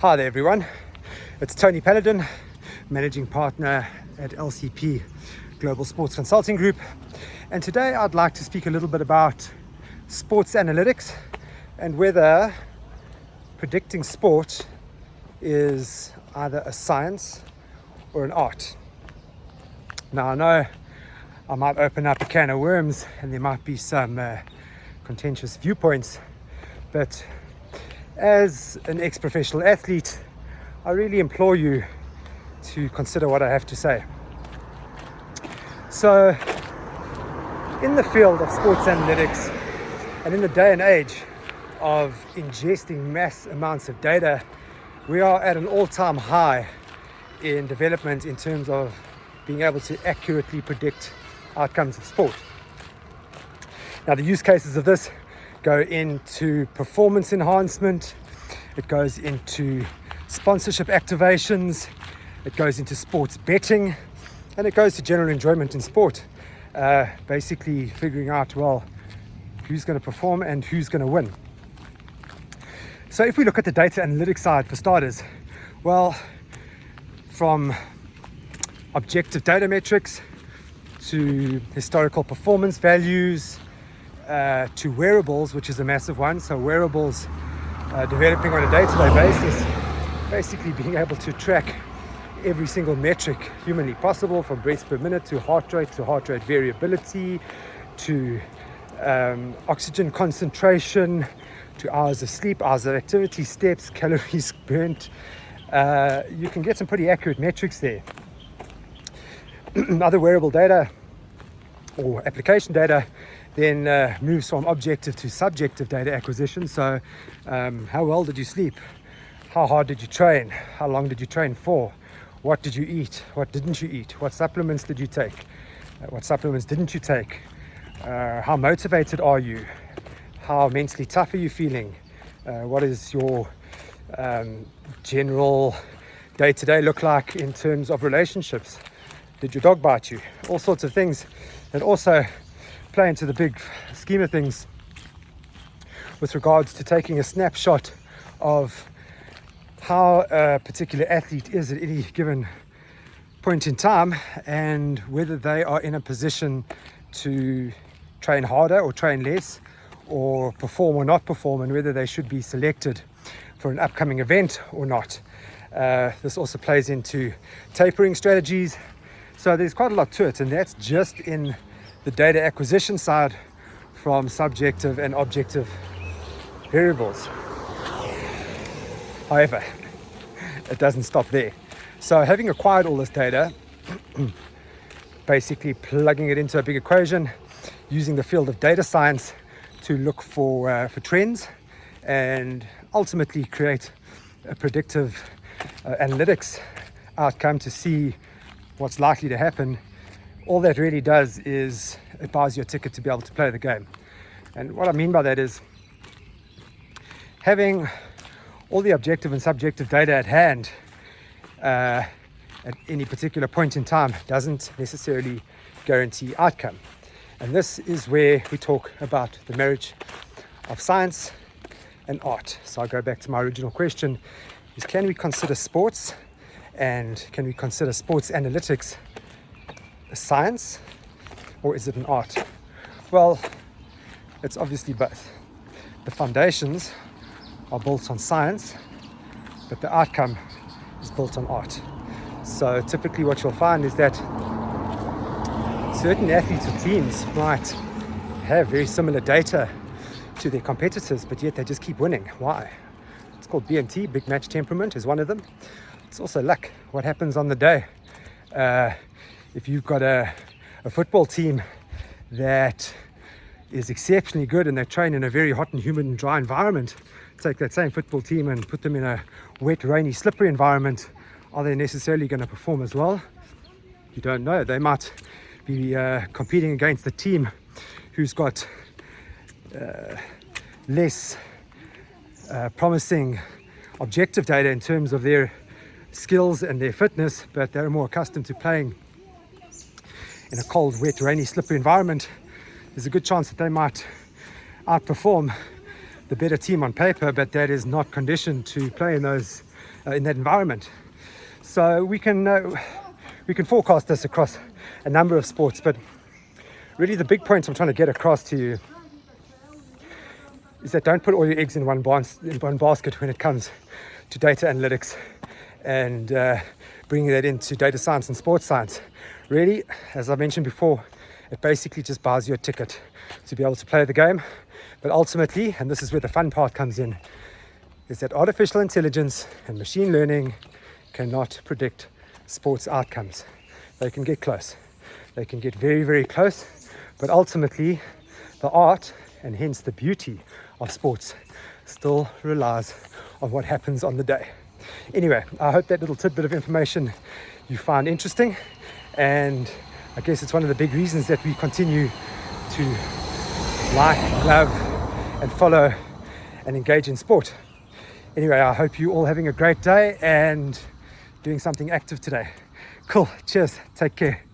Hi there everyone, it's Tony Paladin, Managing Partner at LCP Global Sports Consulting Group, and today I'd like to speak a little bit about sports analytics and whether predicting sport is either a science or an art. Now I know I might open up a can of worms and there might be some contentious viewpoints, but as an ex-professional athlete, I really implore you to consider what I have to say. So, in the field of sports analytics, and in the day and age of ingesting mass amounts of data, we are at an all-time high in development in terms of being able to accurately predict outcomes of sport. Now, the use cases of this go into performance enhancement, it goes into sponsorship activations, it goes into sports betting, and it goes to general enjoyment in sport. Basically figuring out, well, who's going to perform and who's going to win. So if we look at the data analytics side for starters, well, from objective data metrics to historical performance values, to wearables, which is a massive one. So wearables developing on a day-to-day basis, basically being able to track every single metric humanly possible, from breaths per minute to heart rate variability, to oxygen concentration, to hours of sleep, hours of activity, steps, calories burnt. You can get some pretty accurate metrics there. Other wearable data or application data then moves from objective to subjective data acquisition. So how well did you sleep? How hard did you train? How long did you train for? What did you eat? What didn't you eat? What supplements did you take? What supplements didn't you take? How motivated are you? How mentally tough are you feeling? What is your general day-to-day look like in terms of relationships? Did your dog bite you? All sorts of things that also play into the big scheme of things with regards to taking a snapshot of how a particular athlete is at any given point in time and whether they are in a position to train harder or train less, or perform or not perform, and whether they should be selected for an upcoming event or not. This also plays into tapering strategies. So there's quite a lot to it, and that's just in the data acquisition side from subjective and objective variables. However, it doesn't stop there. So having acquired all this data, basically plugging it into a big equation, using the field of data science to look for trends and ultimately create a predictive analytics outcome to see what's likely to happen. All that really does is it buys you a ticket to be able to play the game. And what I mean by that is having all the objective and subjective data at hand at any particular point in time doesn't necessarily guarantee outcome. And this is where we talk about the marriage of science and art. So I go back to my original question, is can we consider sports and can we consider sports analytics a science, or is it an art? Well, it's obviously both. The foundations are built on science, but the outcome is built on art. So typically what you'll find is that certain athletes or teams might have very similar data to their competitors, but yet they just keep winning. Why? It's called BMT, big match temperament, is one of them. It's also luck, what happens on the day. If you've got a football team that is exceptionally good and they train in a very hot and humid and dry environment, take that same football team and put them in a wet, rainy, slippery environment, are they necessarily going to perform as well? You don't know. They might be competing against a team who's got less promising objective data in terms of their skills and their fitness, but they're more accustomed to playing in a cold, wet, rainy, slippery environment. There's a good chance that they might outperform the better team on paper, but that is not conditioned to play in those in that environment. So we can forecast this across a number of sports, but really the big point I'm trying to get across to you is that don't put all your eggs in one basket when it comes to data analytics and bringing that into data science and sports science. Really, as I mentioned before, it basically just buys you a ticket to be able to play the game. But ultimately, and this is where the fun part comes in, is that artificial intelligence and machine learning cannot predict sports outcomes. They can get close. They can get very, very close. But ultimately, the art, and hence the beauty of sports, still relies on what happens on the day. Anyway, I hope that little tidbit of information you find interesting, and I guess it's one of the big reasons that we continue to like, love, and follow and engage in sport. Anyway, I hope you all having a great day and doing something active today. Cool, cheers, take care.